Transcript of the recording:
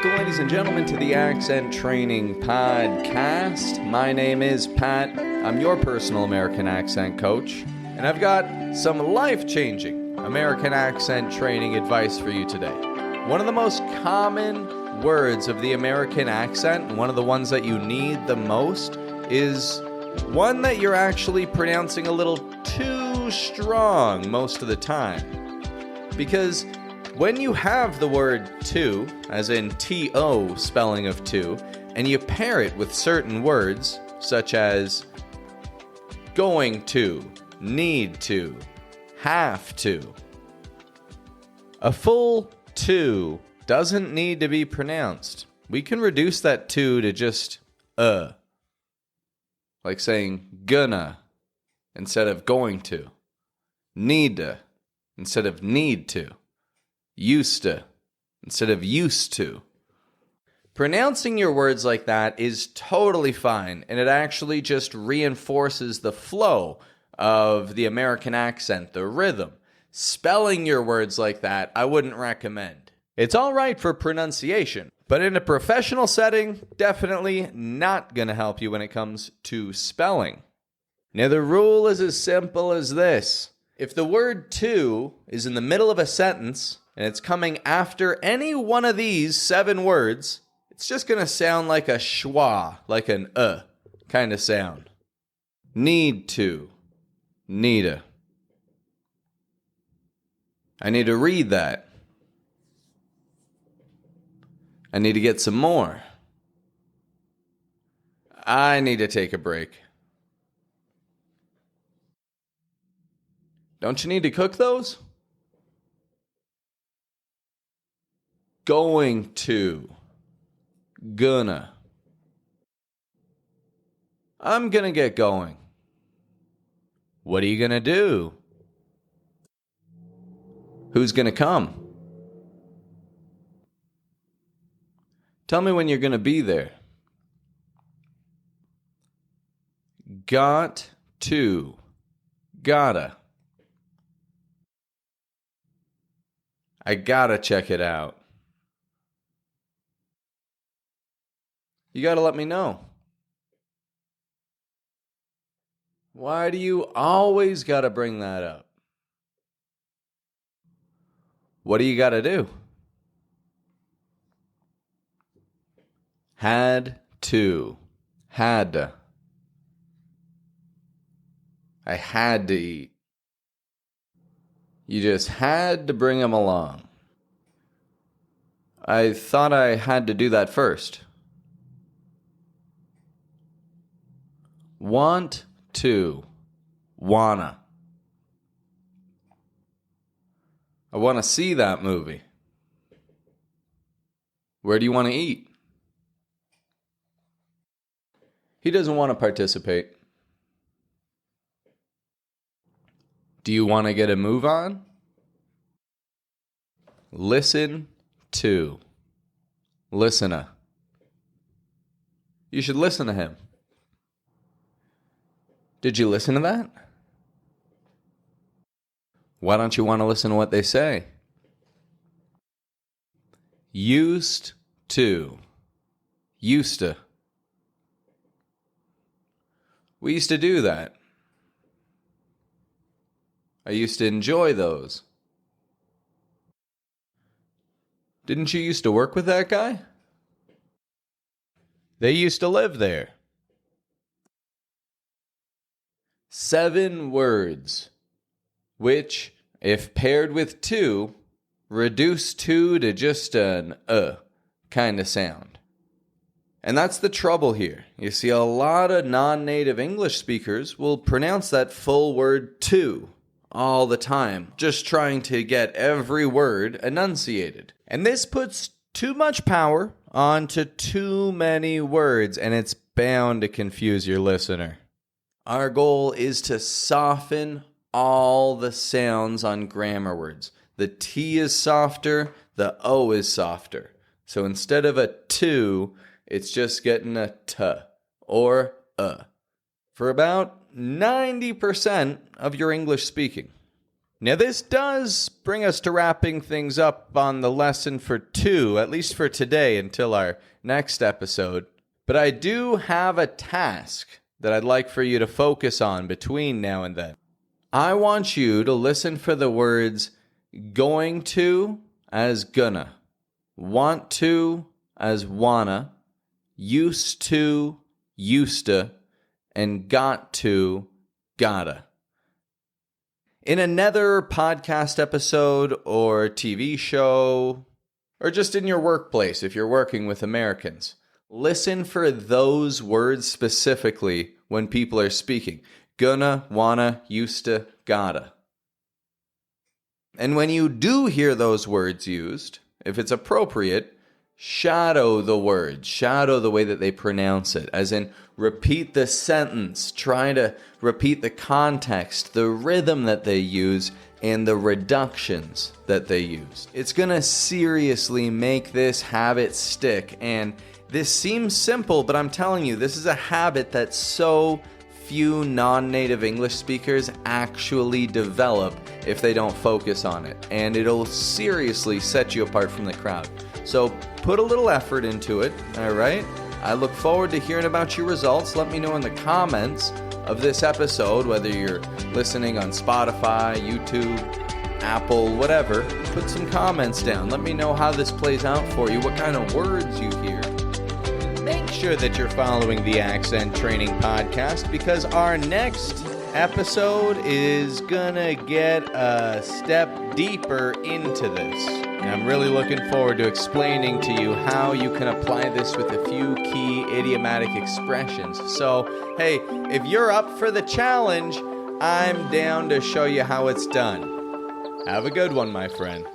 Welcome, ladies and gentlemen, to the Accent Training Podcast. My name is Pat. I'm your personal American accent coach, and I've got some life-changing American accent training advice for you today. One of the most common words of the American accent, and one of the ones that you need the most, is one that you're actually pronouncing a little too strong most of the time. Because when you have the word to, as in T-O spelling of to, and you pair it with certain words, such as going to, need to, have to, a full to doesn't need to be pronounced. We can reduce that to just like saying gonna instead of going to, need to instead of need to, used to instead of used to. Pronouncing your words like that is totally fine, and it actually just reinforces the flow of the American accent, the rhythm. Spelling your words like that, I wouldn't recommend. It's all right for pronunciation, but in a professional setting, definitely not going to help you when it comes to spelling. Now, the rule is as simple as this. If the word to is in the middle of a sentence, and it's coming after any one of these 7 words, it's just going to sound like a schwa, like an kind of sound. Need to, needa. I need to read that. I need to get some more. I need to take a break. Don't you need to cook those? Going to, gonna. I'm gonna get going. What are you gonna do? Who's gonna come? Tell me when you're gonna be there. Got to, gotta. I gotta check it out. You gotta let me know. Why do you always gotta bring that up? What do you gotta do? Had to. Had to. I had to eat. You just had to bring him along. I thought I had to do that first. Want to, wanna. I want to see that movie. Where do you want to eat? He doesn't want to participate. Do you want to get a move on? Listen to. Listener. You should listen to him. Did you listen to that? Why don't you want to listen to what they say? Used to. Used to. We used to do that. I used to enjoy those. Didn't you used to work with that guy? They used to live there. 7 words, which, if paired with to, reduce to just an kind of sound. And that's the trouble here. You see, a lot of non-native English speakers will pronounce that full word to all the time, just trying to get every word enunciated. And this puts too much power onto too many words, and it's bound to confuse your listener. Our goal is to soften all the sounds on grammar words. The T is softer, the O is softer. So instead of a to, it's just getting a t or a for about 90% of your English speaking. Now, this does bring us to wrapping things up on the lesson for 2, at least for today until our next episode. But I do have a task that I'd like for you to focus on between now and then. I want you to listen for the words going to as gonna, want to as wanna, used to, used to, and got to, gotta. In another podcast episode or TV show, or just in your workplace if you're working with Americans, listen for those words specifically when people are speaking. Gonna, wanna, used to, gotta. And when you do hear those words used, if it's appropriate, shadow the word, shadow the way that they pronounce it, as in repeat the sentence, try to repeat the context, the rhythm that they use, and the reductions that they use. It's going to seriously make this habit stick, and this seems simple, but I'm telling you, this is a habit that so few non-native English speakers actually develop if they don't focus on it, and it'll seriously set you apart from the crowd. So put a little effort into it, all right? I look forward to hearing about your results. Let me know in the comments of this episode, whether you're listening on Spotify, YouTube, Apple, whatever. Put some comments down. Let me know how this plays out for you, what kind of words you hear. Make sure that you're following the Accent Training Podcast, because our next episode is gonna get a step deeper into this. And I'm really looking forward to explaining to you how you can apply this with a few key idiomatic expressions. So, hey, if you're up for the challenge, I'm down to show you how it's done. Have a good one, my friend.